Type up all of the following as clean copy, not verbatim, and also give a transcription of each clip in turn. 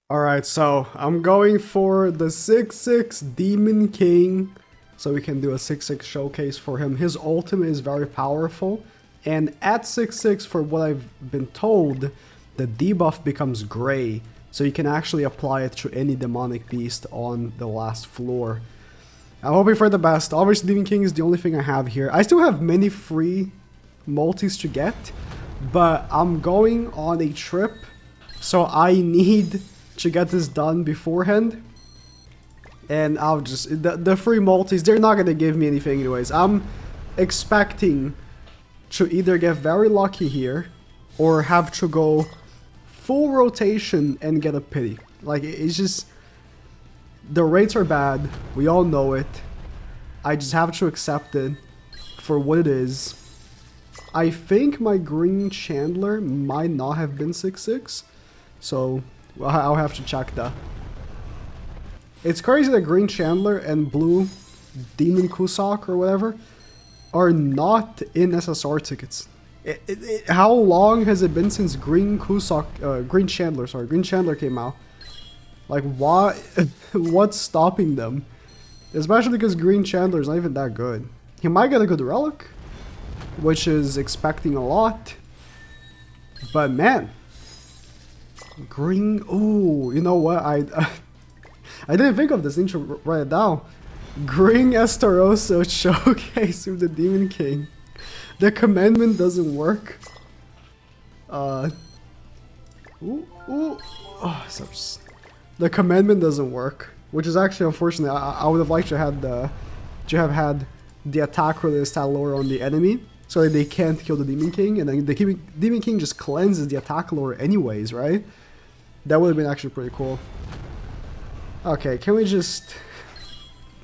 Alright, so I'm going for the 6-6 Demon King. So we can do a 6-6 showcase for him. His ultimate is very powerful. And at 6-6, for what I've been told, the debuff becomes gray. So you can actually apply it to any demonic beast on the last floor. I'm hoping for the best. Obviously, Demon King is the only thing I have here. I still have many free multis to get. But I'm going on a trip. So I need to get this done beforehand. And I'll just... The free multis, they're not going to give me anything anyways. I'm expecting to either get very lucky here or have to go full rotation and get a pity. Like, it's just... The rates are bad. We all know it. I just have to accept it for what it is. I think my green Chandler might not have been 6-6. So, I'll have to check that. It's crazy that green Chandler and blue Demon Kusok or whatever are not in SSR tickets. How long has it been since Green Chandler came out? Like, why? What's stopping them? Especially because Green Chandler is not even that good. He might get a good relic, which is expecting a lot. But man, Green. Oh, you know what? I didn't think of this. Need to write it down. Green Estarosso showcase with the Demon King. The commandment doesn't work. Oh, the commandment doesn't work, which is actually unfortunate. I would have liked to have had the attack roll stat lower on the enemy, so that they can't kill the Demon King, and then the Demon King just cleanses the attack lower anyways, right? That would have been actually pretty cool. Okay, can we just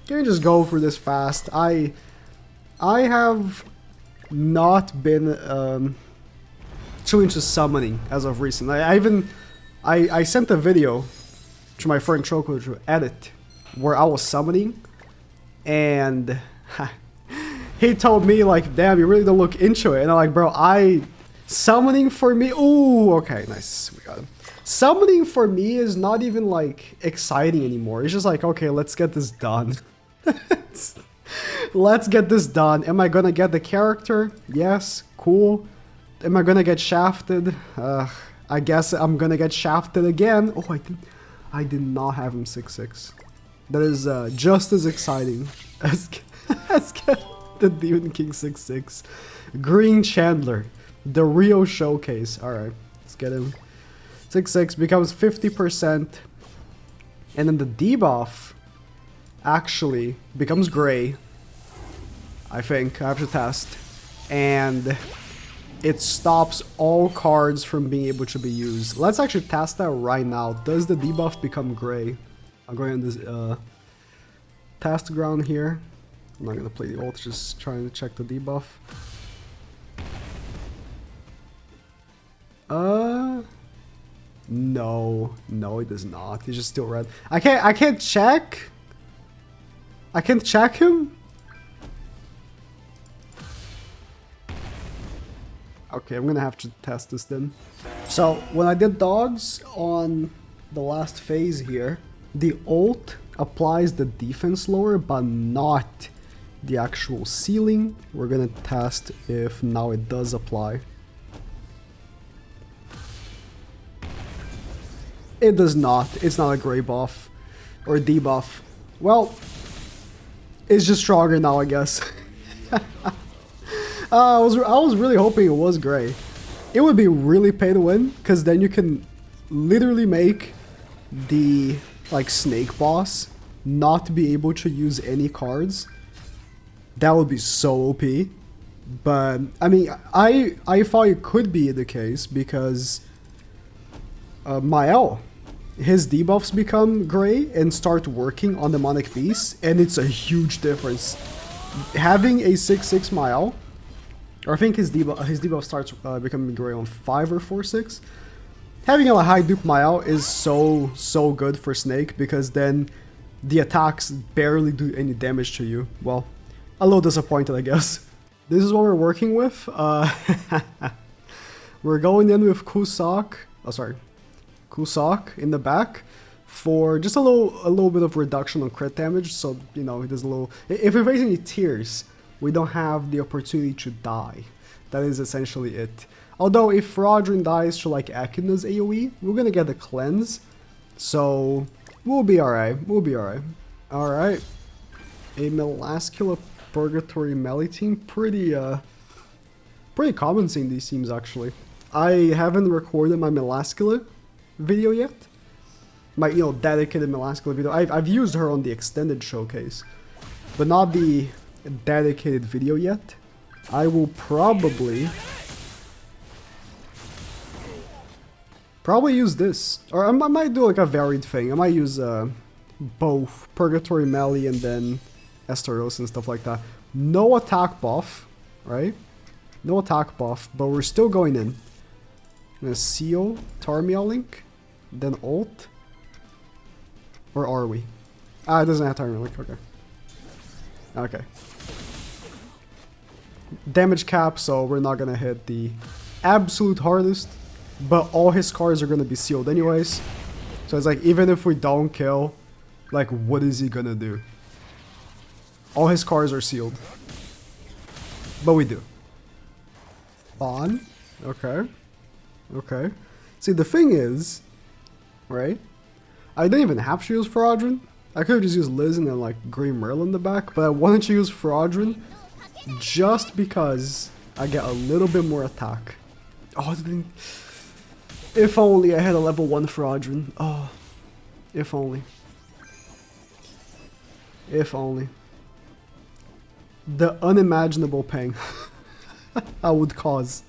go through this fast? I have not been too into summoning as of recent. I sent a video to my friend Choco to edit where I was summoning, and he told me like, damn, you really don't look into it. And I'm like, bro, summoning for me, ooh, okay, nice, we got him. Summoning for me is not even like exciting anymore. It's just like, okay, let's get this done. Let's get this done. Am I gonna get the character? Yes, cool. Am I gonna get shafted? I guess I'm gonna get shafted again. Oh, I did not have him 6-6. That is just as exciting as get the Demon King 6-6. Green Chandler, the real showcase. Alright, let's get him. 6-6 becomes 50%. And then the debuff actually becomes gray. I think I have to test. And it stops all cards from being able to be used. Let's actually test that right now. Does the debuff become gray? I'm going on this test ground here. I'm not gonna play the ult, just trying to check the debuff. No, it does not. He's just still red. I can't check. I can't check him. Okay, I'm gonna have to test this then. So when I did dogs on the last phase here, the ult applies the defense lower, but not the actual ceiling. We're gonna test if now it does apply. It does not. It's not a gray buff or debuff. Well, it's just stronger now, I guess. I was really hoping it was gray. It would be really pay to win, because then you can literally make the like snake boss not be able to use any cards. That would be so OP. But I mean, I thought it could be the case because Mael, his debuffs become gray and start working on demonic beasts, and it's a huge difference. Having a 6-6 Mael, or I think his debuff starts becoming gray on 5 or 4-6. Having a high dupe Mael is so good for Snake, because then the attacks barely do any damage to you. Well, a little disappointed, I guess. This is what we're working with. We're going in with Kusok. Oh, sorry. Kusak in the back for just a little bit of reduction on crit damage. So, you know, it is a little... If we're facing any tiers, we don't have the opportunity to die. That is essentially it. Although if Rodrin dies to like Akuna's AoE, we're gonna get the cleanse. So we'll be alright. We'll be alright. Alright. A Melascula Purgatory melee team. Pretty common seeing these teams actually. I haven't recorded my Melascula video yet. My, you know, dedicated Melascula video. I've used her on the extended showcase, but not the dedicated video yet. I will probably use this, or I might do like a varied thing. I might use both Purgatory melee and then Esteros and stuff like that. No attack buff, right? No attack buff, but we're still going in. I'm gonna seal Tarmiel Link, then ult. Or are we? Ah, it doesn't have Tarmiel Link, okay. Okay. Damage cap, so we're not gonna hit the absolute hardest, but all his cards are gonna be sealed anyways. So it's like, even if we don't kill, like, what is he gonna do? All his cards are sealed. But we do. On. Okay. Okay. See, the thing is, right? I didn't even have to use Rodrin. I could have just used Liz and then like Green Merlin in the back, but I wanted to use Rodrin just because I get a little bit more attack. Oh, if only I had a level 1 Rodrin. Oh, if only. If only. The unimaginable pain I would cause.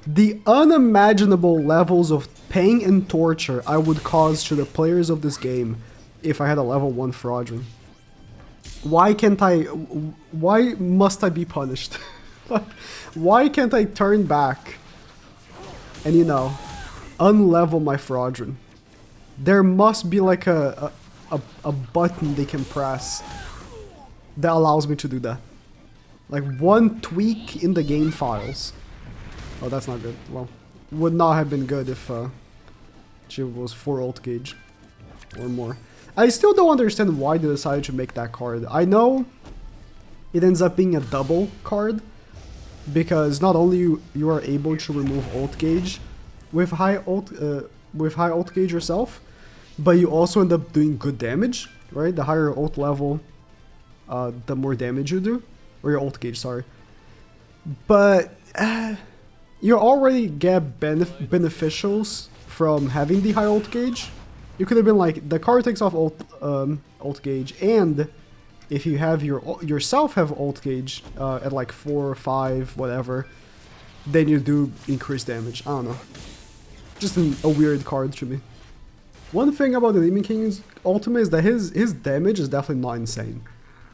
The unimaginable levels of pain and torture I would cause to the players of this game if I had a level 1 Rodrin. Why can't I... Why must I be punished? Why can't I turn back and, you know, unlevel my Rodrin? There must be like a button they can press that allows me to do that. Like one tweak in the game files. Oh, that's not good. Well, would not have been good if she was 4 ult gauge or more. I still don't understand why they decided to make that card. I know it ends up being a double card because not only you are able to remove ult gauge with high ult gauge yourself, but you also end up doing good damage, right? The higher ult level, the more damage you do, or your ult gauge, sorry. But you already get beneficials from having the high ult gauge. You could have been like, the card takes off ult gauge, and if you have yourself have ult gauge at like 4 or 5, whatever, then you do increase damage. I don't know. Just a weird card to me. One thing about the Demon King's ultimate is that his damage is definitely not insane.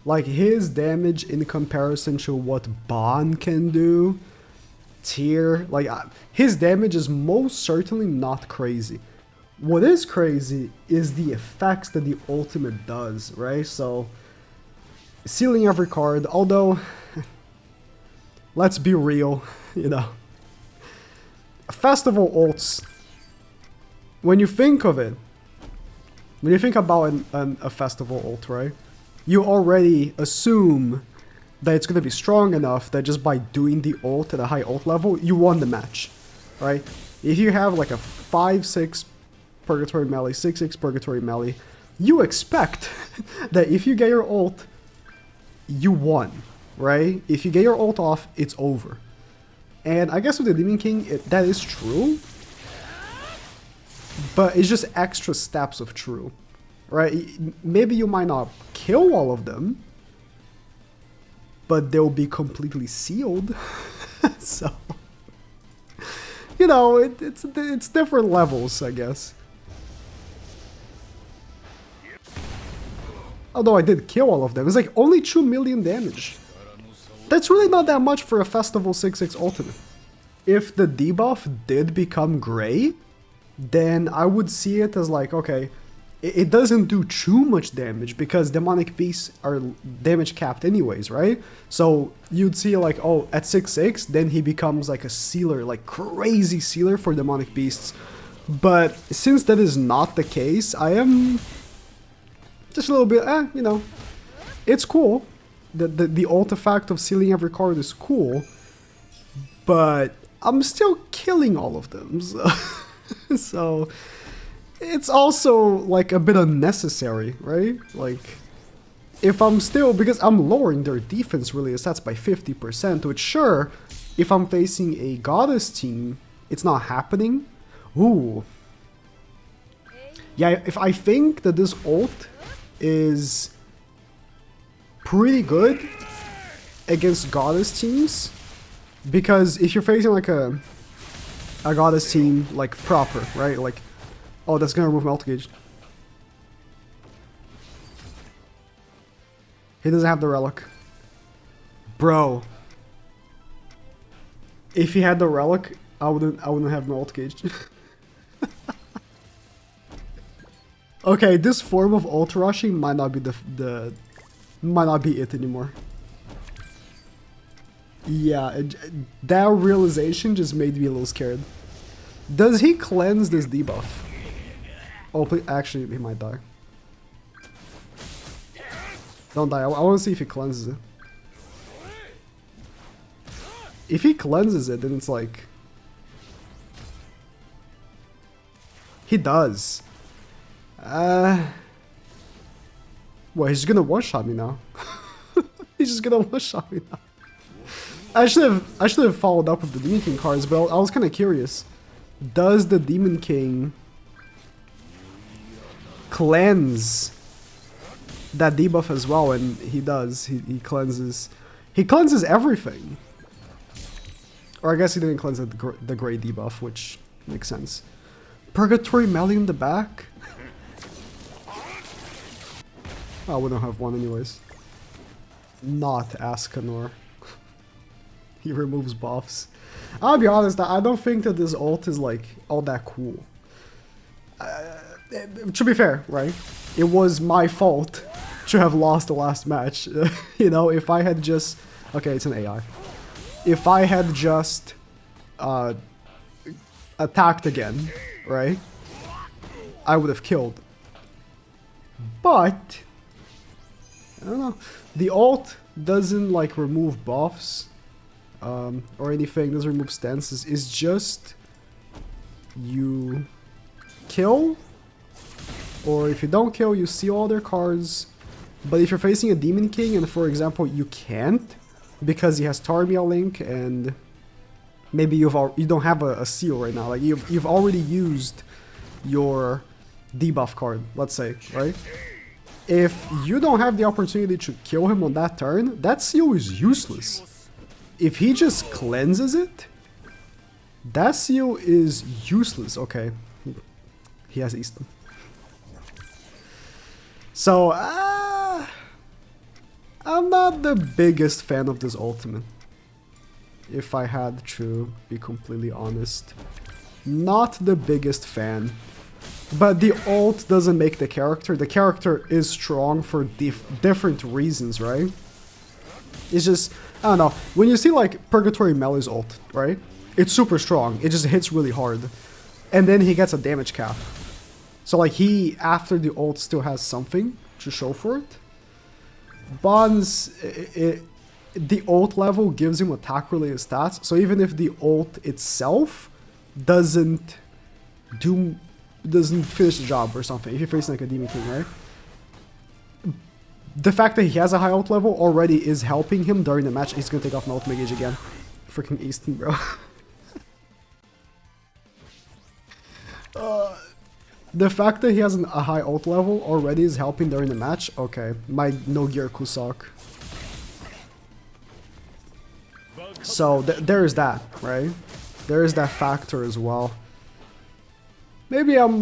Like, his damage in comparison to what Ban can do, tier, like, his damage is most certainly not crazy. What is crazy is the effects that the ultimate does, right? So, sealing every card, although, let's be real, you know. Festival ults, when you think of it, when you think about a festival ult, right? You already assume that it's going to be strong enough that just by doing the ult at a high ult level, you won the match, right? If you have like a 5-6 Purgatory melee, 6-6 Purgatory melee, you expect that if you get your ult, you won, right? If you get your ult off, it's over. And I guess with the Demon King, that is true, but it's just extra steps of true, right? Maybe you might not kill all of them, but they'll be completely sealed. So, you know, it's different levels, I guess. Although I did kill all of them. It's like only 2 million damage. That's really not that much for a Festival 6-6 ultimate. If the debuff did become gray, then I would see it as like, okay, it doesn't do too much damage because demonic beasts are damage capped anyways, right? So you'd see like, oh, at 6-6, then he becomes like a sealer, like crazy sealer for demonic beasts. But since that is not the case, I am just a little bit, you know, it's cool. The artifact of sealing every card is cool, but I'm still killing all of them. So it's also like a bit unnecessary, right? Like, if I'm still, because I'm lowering their defense related stats by 50%, which sure, if I'm facing a goddess team, it's not happening. Ooh. Yeah, if I think that this ult is pretty good against goddess teams, because if you're facing like a goddess team, like proper, right? Like, oh, that's gonna remove my ult gauge. He doesn't have the relic. Bro. If he had the relic, I wouldn't have my ult gauge. Okay, this form of ult rushing might not be might not be it anymore. Yeah, that realization just made me a little scared. Does he cleanse this debuff? Oh, please, actually, he might die. Don't die. I want to see if he cleanses it. If he cleanses it, then it's like... He does. Well, he's just gonna one-shot me now. He's just gonna one-shot me now. I should have followed up with the Demon King cards, but I was kind of curious. Does the Demon King cleanse that debuff as well? And he does. He cleanses. He cleanses everything. Or I guess he didn't cleanse the gray debuff, which makes sense. Purgatory Melee in the back? Oh, we don't have one anyways. Not Ascanor. He removes buffs. I'll be honest, I don't think that this ult is like all that cool. To be fair, right? It was my fault to have lost the last match. You know, if I had just... Okay, it's an AI. If I had just attacked again, right? I would have killed. But... I don't know. The ult doesn't like remove buffs. Or anything, doesn't remove stances. It's just you kill, or if you don't kill, you see all their cards. But if you're facing a Demon King and, for example, you can't because he has Tarmia Link and maybe you don't have a seal right now, like you've already used your debuff card, let's say, right? If you don't have the opportunity to kill him on that turn, that seal is useless. If he just cleanses it, that seal is useless. Okay, he has Easton. So, I'm not the biggest fan of this ultimate. If I had to be completely honest. Not the biggest fan. But the ult doesn't make the character. The character is strong for different reasons, right? It's just... I don't know, when you see like Purgatory Melee's ult, right? It's super strong, it just hits really hard. And then he gets a damage cap. So like he, after the ult, still has something to show for it. Bonds, the ult level gives him attack related stats, so even if the ult itself doesn't finish the job or something, if you're facing like a Demon King, right? The fact that he has a high ult level already is helping him during the match. He's gonna take off my ultimate gauge again. Freaking Easton, bro. The fact that he has a high ult level already is helping during the match. Okay, my no gear Kusak. So there is that, right? There is that factor as well. Maybe I'm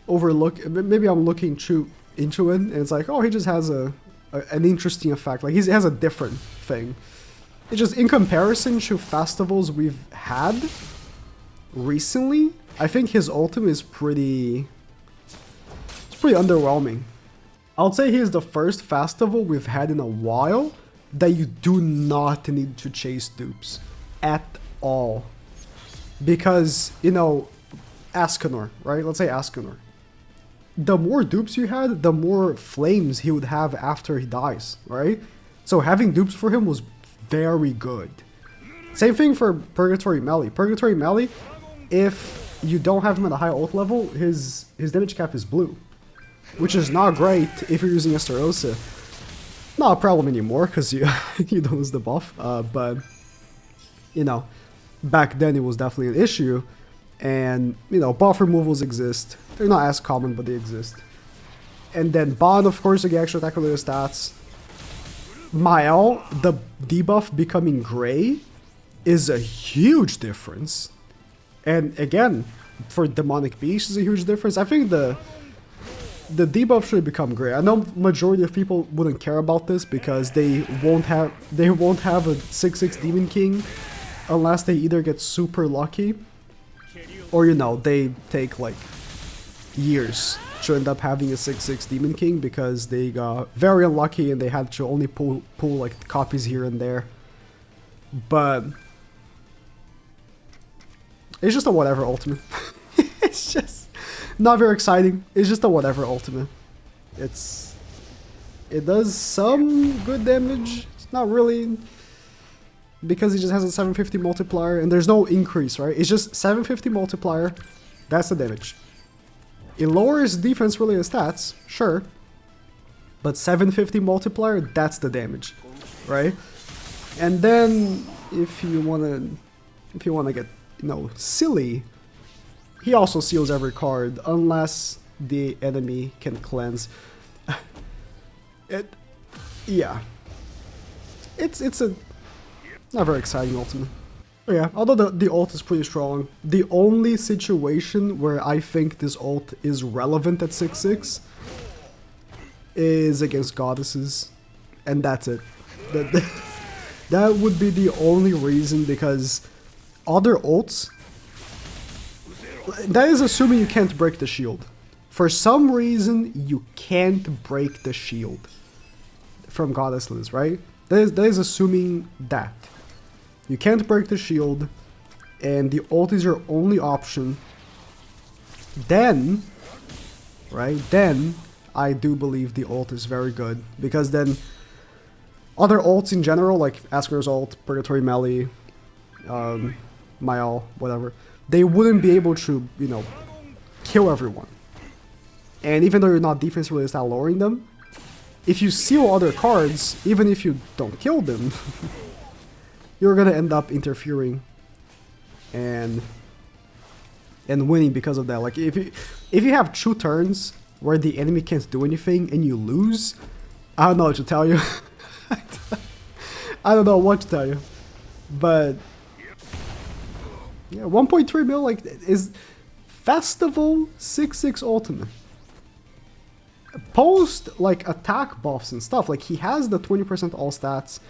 maybe I'm looking too into it, and it's like, oh, he just has an interesting effect. Like, he has a different thing. It's just in comparison to festivals we've had recently, I think his ultimate is pretty underwhelming. I'll say he is the first festival we've had in a while that you do not need to chase dupes at all. Because, you know, Ascanor, right? Let's say Ascanor. The more dupes you had, the more flames he would have after he dies, right? So having dupes for him was very good. Same thing for Purgatory Melee. Purgatory Melee, if you don't have him at a high ult level, his damage cap is blue. Which is not great if you're using Esterosa. Not a problem anymore, because you, you don't lose the buff. But, you know, back then it was definitely an issue. And, you know, buff removals exist. They're not as common, but they exist. And then Bond, of course, you get extra attack related stats. Mael, the debuff becoming gray is a huge difference. And again, for Demonic Beast is a huge difference. I think the debuff should become gray. I know majority of people wouldn't care about this because they won't have a 6/6 Demon King unless they either get super lucky or, you know, they take like years to end up having a 6/6 Demon King because they got very unlucky and they had to only pull like copies here and there. But it's just a whatever ultimate. It's just not very exciting. It's just a whatever ultimate. It does some good damage. It's not really, because it just has a 750 multiplier and there's no increase, right? It's just 750 multiplier. That's the damage. It lowers defense related stats, sure, but 750 multiplier, that's the damage, right? And then if you wanna get, you know, silly, he also seals every card unless the enemy can cleanse. Yeah, it's a not very exciting ultimate. But yeah, although the ult is pretty strong, the only situation where I think this ult is relevant at 6/6 is against goddesses, and that's it. That would be the only reason, because other ults, that is assuming you can't break the shield. For some reason, you can't break the shield from goddesses, right? That is assuming that. You can't break the shield, and the ult is your only option. Then, right, then I do believe the ult is very good, because then other ults in general, like Asker's ult, Purgatory Melee, Mael, whatever, they wouldn't be able to, you know, kill everyone. And even though you're not defense related style lowering them, if you seal other cards, even if you don't kill them, you're gonna end up interfering and winning because of that. Like if you have 2 turns where the enemy can't do anything and you lose, I don't know what to tell you. I don't know what to tell you. But yeah, 1.3 mil like is Festival 6/6 ultimate. Post like attack buffs and stuff, like he has the 20% all stats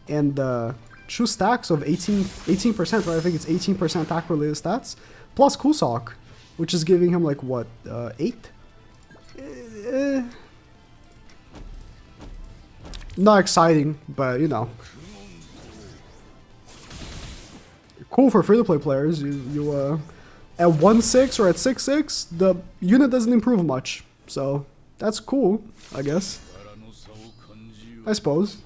and the 2 stacks of 18%, right? I think it's 18% attack related stats, plus Kusok, which is giving him like what, 8? Not exciting, but you know, cool for free-to-play players. You at 1/6 or at 6/6, the unit doesn't improve much, so that's cool, I guess. I suppose.